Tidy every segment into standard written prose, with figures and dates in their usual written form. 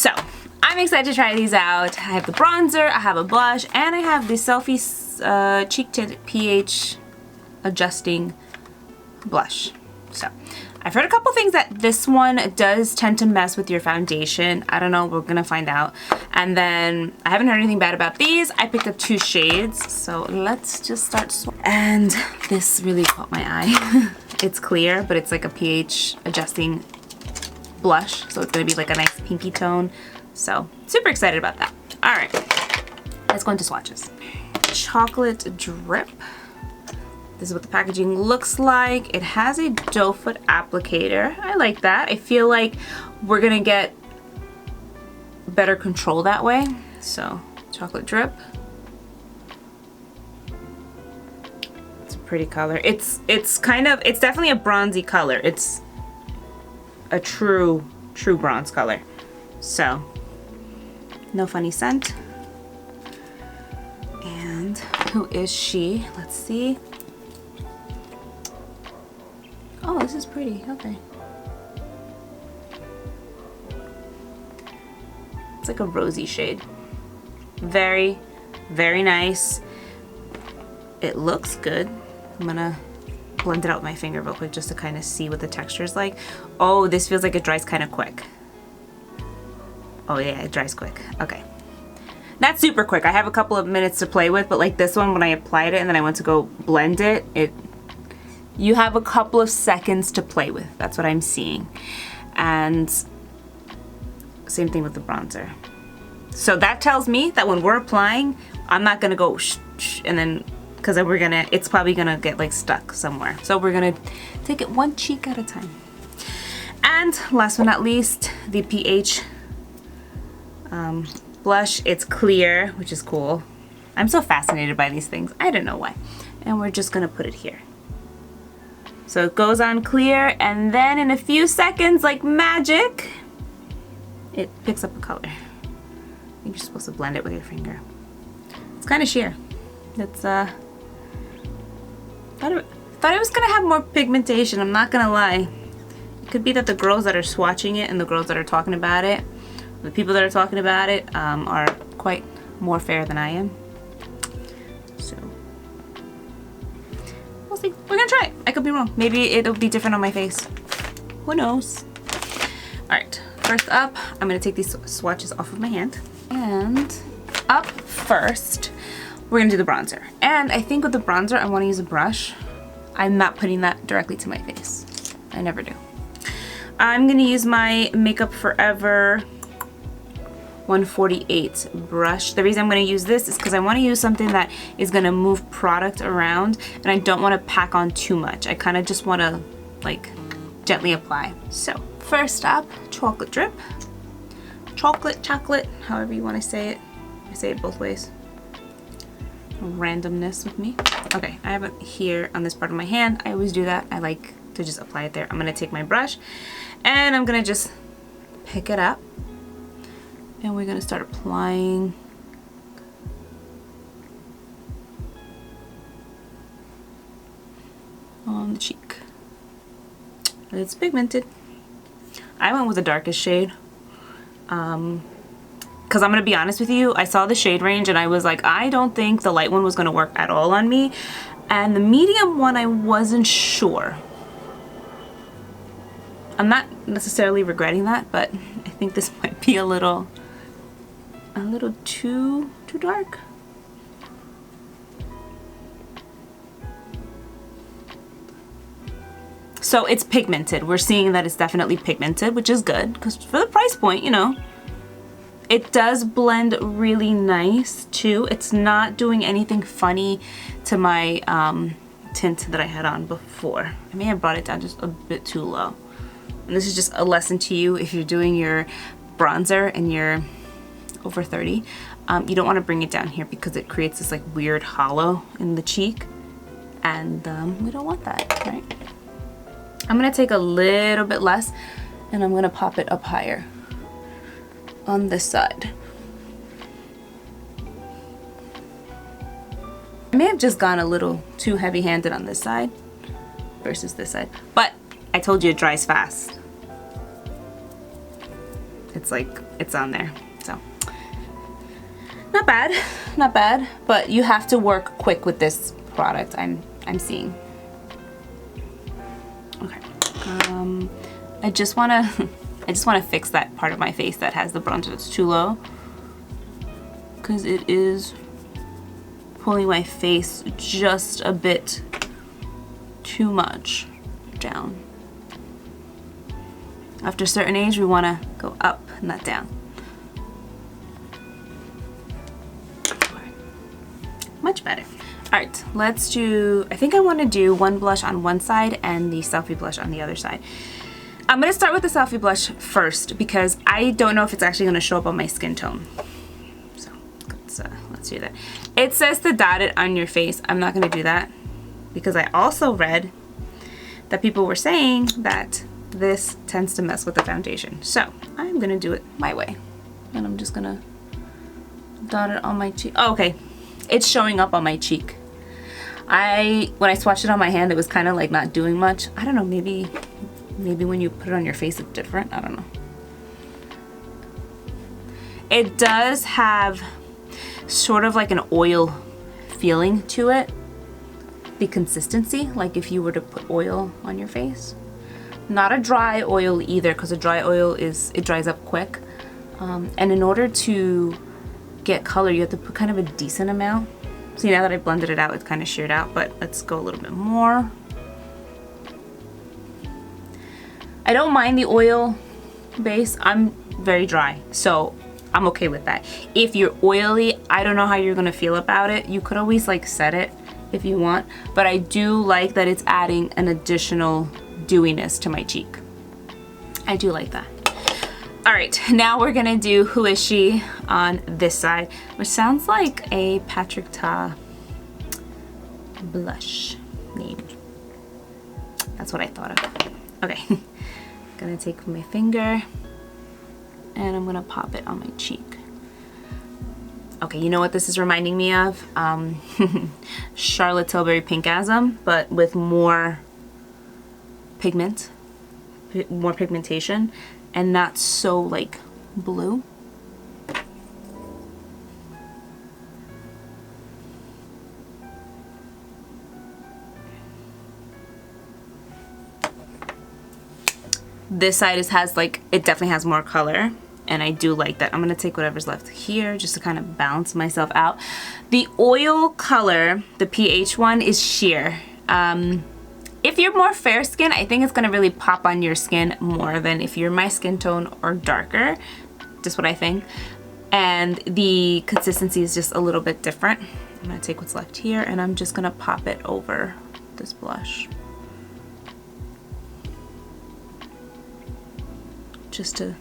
So I'm excited to try these out. I have the bronzer, I have a blush, and I have the Selfie Cheek Tint pH adjusting blush. So I've heard a couple things that this one does tend to mess with your foundation. I don't know, we're gonna find out. And then I haven't heard anything bad about these. I picked up 2 shades, so let's just start. And this really caught my eye. It's clear, but it's like a pH adjusting blush, so it's gonna be like a nice pinky tone. So super excited about that. All right, let's go into swatches. Chocolate drip. This is what the packaging looks like. It has a doe foot applicator. I like that. I feel like we're gonna get better control that way. So chocolate drip. It's a pretty color. It's definitely a bronzy color. It's a true bronze color. So no funny scent. And who is she? Let's see. Oh, this is pretty. Okay. It's like a rosy shade. Very, very nice. It looks good. I'm gonna blend it out with my finger real quick just to kind of see what the texture is like. Oh, this feels like it dries kind of quick. Oh yeah, it dries quick. Okay. Not super quick. I have a couple of minutes to play with, but like this one, when I applied it and then I went to go blend it, you have a couple of seconds to play with. That's what I'm seeing. And same thing with the bronzer. So that tells me that when we're applying, I'm not gonna go shh, shh, and then, because then it's probably gonna get like stuck somewhere. So we're gonna take it one cheek at a time. And last but not least, the pH blush. It's clear, which is cool. I'm so fascinated by these things. I don't know why. And we're just gonna put it here. So it goes on clear, and then in a few seconds, like magic, it picks up a color. I think you're supposed to blend it with your finger. It's kind of sheer. It's thought it was gonna have more pigmentation. I'm not gonna lie. It could be that the girls that are swatching it and the girls that are talking about it, the people that are talking about it, are quite more fair than I am. So we'll see. We're gonna try it. I could be wrong. Maybe it'll be different on my face. Who knows? All right. First up, I'm gonna take these swatches off of my hand. And up first, we're gonna do the bronzer. And I think with the bronzer, I wanna use a brush. I'm not putting that directly to my face. I never do. I'm gonna use my Makeup Forever 148 brush. The reason I'm gonna use this is because I wanna use something that is gonna move product around, and I don't wanna pack on too much. I kinda just wanna like gently apply. So first up, chocolate drip. Chocolate, however you wanna say it. I say it both ways. Randomness with me. Okay, I have it here on this part of my hand. I always do that. I like to just apply it there. I'm gonna take my brush and I'm gonna just pick it up. And we're gonna start applying on the cheek. It's pigmented. I went with the darkest shade. Because I'm gonna be honest with you, I saw the shade range and I was like, I don't think the light one was gonna work at all on me. And the medium one, I wasn't sure. I'm not necessarily regretting that, but I think this might be a little too dark. So it's pigmented. We're seeing that it's definitely pigmented, which is good because for the price point, you know, it does blend really nice too. It's not doing anything funny to my tint that I had on before. I may have brought it down just a bit too low. And this is just a lesson to you if you're doing your bronzer and you're over 30. You don't want to bring it down here because it creates this like weird hollow in the cheek, and we don't want that, right? I'm gonna take a little bit less and I'm gonna pop it up higher on this side. I may have just gone a little too heavy-handed on this side versus this side, but I told you it dries fast. it's like, it's on there. So, not bad, not bad, but you have to work quick with this product, I'm seeing. Okay, I just wanna fix that part of my face that has the bronzer that's too low, because it is pulling my face just a bit too much down. After a certain age, we want to go up, not down. Much better. All right, let's do, I think I want to do one blush on one side and the Selfie blush on the other side. I'm going to start with the Selfie blush first because I don't know if it's actually going to show up on my skin tone. So let's do that. It says to dot it on your face. I'm not going to do that because I also read that people were saying that this tends to mess with the foundation. So I'm going to do it my way. And I'm just going to dot it on my cheek. Oh, okay. It's showing up on my cheek. When I swatched it on my hand, it was kind of like not doing much. I don't know, maybe when you put it on your face it's different. I don't know. It does have sort of like an oil feeling to it. The consistency, like if you were to put oil on your face. Not a dry oil either, because a dry oil it dries up quick. And in order to get color, you have to put kind of a decent amount. See, now that I blended it out, it's kind of sheared out, but let's go a little bit more. I don't mind the oil base. I'm very dry, so I'm okay with that. If you're oily, I don't know how you're gonna feel about it. You could always like set it if you want, but I do like that it's adding an additional dewiness to my cheek. I do like that. All right, now we're gonna do Who Is She on this side, which sounds like a Patrick Ta blush name. That's what I thought of. Okay, gonna take my finger and I'm gonna pop it on my cheek. Okay, you know what this is reminding me of? Charlotte Tilbury Pinkasm, but with more pigment, more pigmentation, and not so like blue. This side has like, it definitely has more color, and I do like that. I'm gonna take whatever's left here just to kind of balance myself out. The oil color, the pH one, is sheer. If you're more fair skin, I think it's gonna really pop on your skin more than if you're my skin tone or darker. Just what I think. And the consistency is just a little bit different. I'm gonna take what's left here and I'm just gonna pop it over this blush. Just to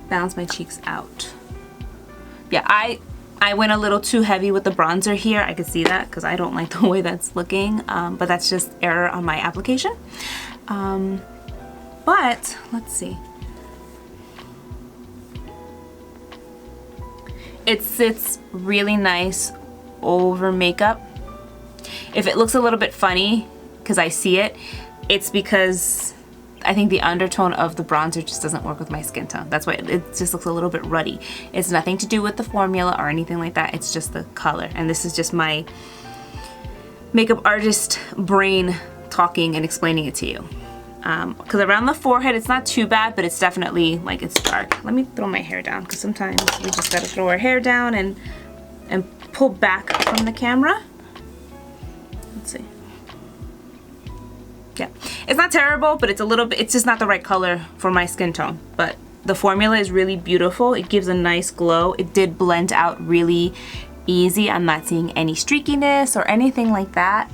balance my cheeks out. Yeah, I went a little too heavy with the bronzer here. I could see that because I don't like the way that's looking, but that's just error on my application. But let's see. It sits really nice over makeup. If it looks a little bit funny because I see it, it's because I think the undertone of the bronzer just doesn't work with my skin tone. That's why it just looks a little bit ruddy. It's nothing to do with the formula or anything like that. It's just the color. And this is just my makeup artist brain talking and explaining it to you. Because around the forehead, it's not too bad, but it's definitely like it's dark. Let me throw my hair down because sometimes we just gotta throw our hair down and pull back from the camera. Let's see. Yeah, it's not terrible, but it's a little bit, it's just not the right color for my skin tone. But the formula is really beautiful. It gives a nice glow. It did blend out really easy. I'm not seeing any streakiness or anything like that.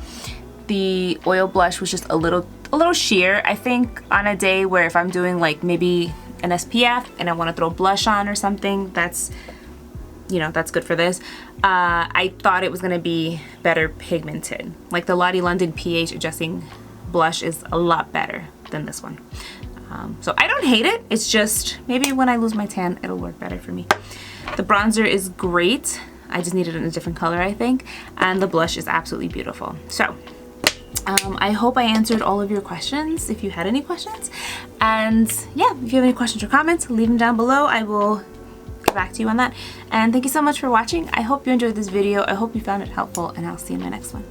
The oil blush was just a little sheer. I think on a day where if I'm doing like maybe an SPF and I want to throw blush on or something, that's, you know, that's good for this. I thought it was going to be better pigmented. Like the Lottie London pH adjusting blush is a lot better than this one. So I don't hate it. It's just maybe when I lose my tan, it'll work better for me. The bronzer is great. I just needed it in a different color, I think. And the blush is absolutely beautiful. So I hope I answered all of your questions, if you had any questions. And yeah, if you have any questions or comments, leave them down below. I will get back to you on that. And thank you so much for watching. I hope you enjoyed this video. I hope you found it helpful, and I'll see you in my next one.